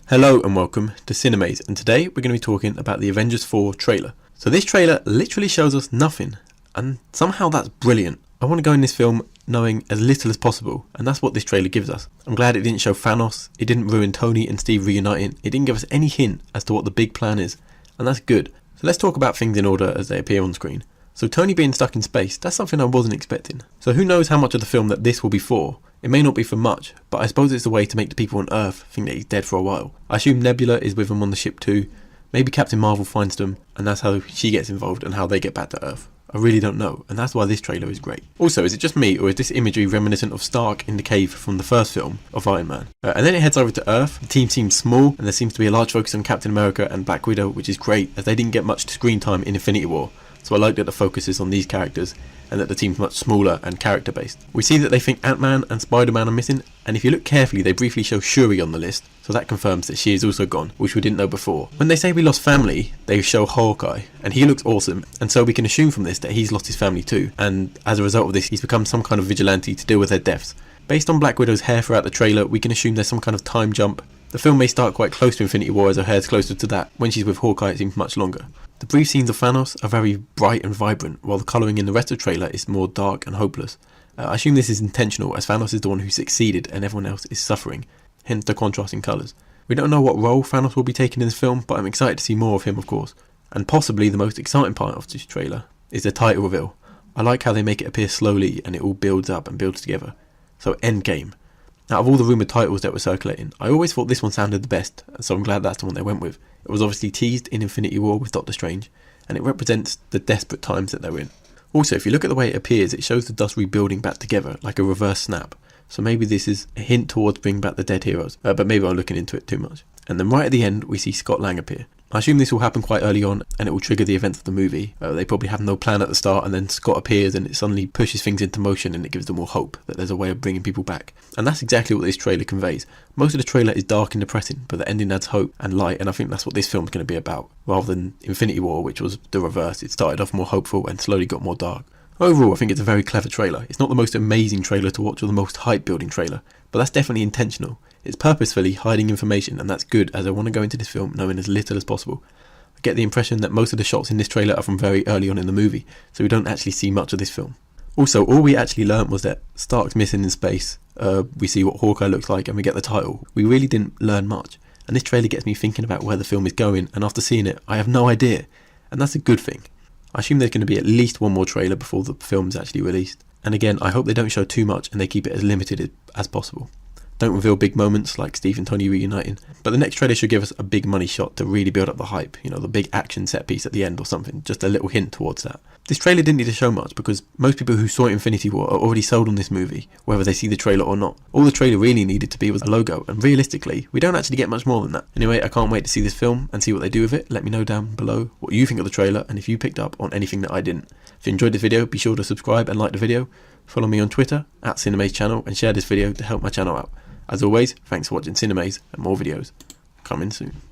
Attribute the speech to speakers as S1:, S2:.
S1: Hello and welcome to Cinemaze, and today we're going to be talking about the Avengers 4 trailer. So this trailer literally shows us nothing, and somehow that's brilliant. I want to go in this film knowing as little as possible, and that's what this trailer gives us. I'm glad it didn't show Thanos, it didn't ruin Tony and Steve reuniting, it didn't give us any hint as to what the big plan is, and that's good. So let's talk about things in order as they appear on screen. So Tony being stuck in space, that's something I wasn't expecting. So who knows how much of the film that this will be for? It may not be for much, but I suppose it's a way to make the people on Earth think that he's dead for a while. I assume Nebula is with him on the ship too. Maybe Captain Marvel finds them, and that's how she gets involved and how they get back to Earth. I really don't know, and that's why this trailer is great. Also, is it just me, or is this imagery reminiscent of Stark in the cave from the first film of Iron Man? And then it heads over to Earth. The team seems small, and there seems to be a large focus on Captain America and Black Widow, which is great, as they didn't get much screen time in Infinity War. So I like that the focus is on these characters, and that the team's much smaller and character based. We see that they think Ant-Man and Spider-Man are missing, and if you look carefully they briefly show Shuri on the list, so that confirms that she is also gone, which we didn't know before. When they say we lost family, they show Hawkeye, and he looks awesome, and so we can assume from this that he's lost his family too, and as a result of this he's become some kind of vigilante to deal with their deaths. Based on Black Widow's hair throughout the trailer, we can assume there's some kind of time jump. The film may start quite close to Infinity War as her hair's closer to that. When she's with Hawkeye it seems much longer. The brief scenes of Thanos are very bright and vibrant, while the colouring in the rest of the trailer is more dark and hopeless. I assume this is intentional, as Thanos is the one who succeeded and everyone else is suffering, hence the contrast in colours. We don't know what role Thanos will be taking in this film, but I'm excited to see more of him of course. And possibly the most exciting part of this trailer is the title reveal. I like how they make it appear slowly and it all builds up and builds together. So Endgame. Out of all the rumoured titles that were circulating, I always thought this one sounded the best, so I'm glad that's the one they went with. It was obviously teased in Infinity War with Doctor Strange, and it represents the desperate times that they're in. Also, if you look at the way it appears, it shows the dust rebuilding back together, like a reverse snap. So maybe this is a hint towards bringing back the dead heroes, but maybe I'm looking into it too much. And then right at the end, we see Scott Lang appear. I assume this will happen quite early on, and it will trigger the events of the movie. They probably have no plan at the start, and then Scott appears and it suddenly pushes things into motion, and it gives them more hope that there's a way of bringing people back. And that's exactly what this trailer conveys. Most of the trailer is dark and depressing, but the ending adds hope and light, and I think that's what this film's going to be about, rather than Infinity War, which was the reverse. It started off more hopeful and slowly got more dark. Overall, I think it's a very clever trailer. It's not the most amazing trailer to watch or the most hype-building trailer, but that's definitely intentional. It's purposefully hiding information, and that's good, as I want to go into this film knowing as little as possible. I get the impression that most of the shots in this trailer are from very early on in the movie, so we don't actually see much of this film. Also, all we actually learnt was that Stark's missing in space, we see what Hawkeye looks like, and we get the title. We really didn't learn much, and this trailer gets me thinking about where the film is going, and after seeing it, I have no idea, and that's a good thing. I assume there's going to be at least one more trailer before the film's actually released, and again, I hope they don't show too much and they keep it as limited as possible. Don't reveal big moments like Steve and Tony reuniting, but the next trailer should give us a big money shot to really build up the hype, you know, the big action set piece at the end or something, just a little hint towards that. This trailer didn't need to show much because most people who saw Infinity War are already sold on this movie, whether they see the trailer or not. All the trailer really needed to be was a logo, and realistically, we don't actually get much more than that. Anyway, I can't wait to see this film and see what they do with it. Let me know down below what you think of the trailer and if you picked up on anything that I didn't. If you enjoyed this video, be sure to subscribe and like the video. Follow me on Twitter @Cinemaze channel and share this video to help my channel out. As always, thanks for watching Cinemaze, and more videos coming soon.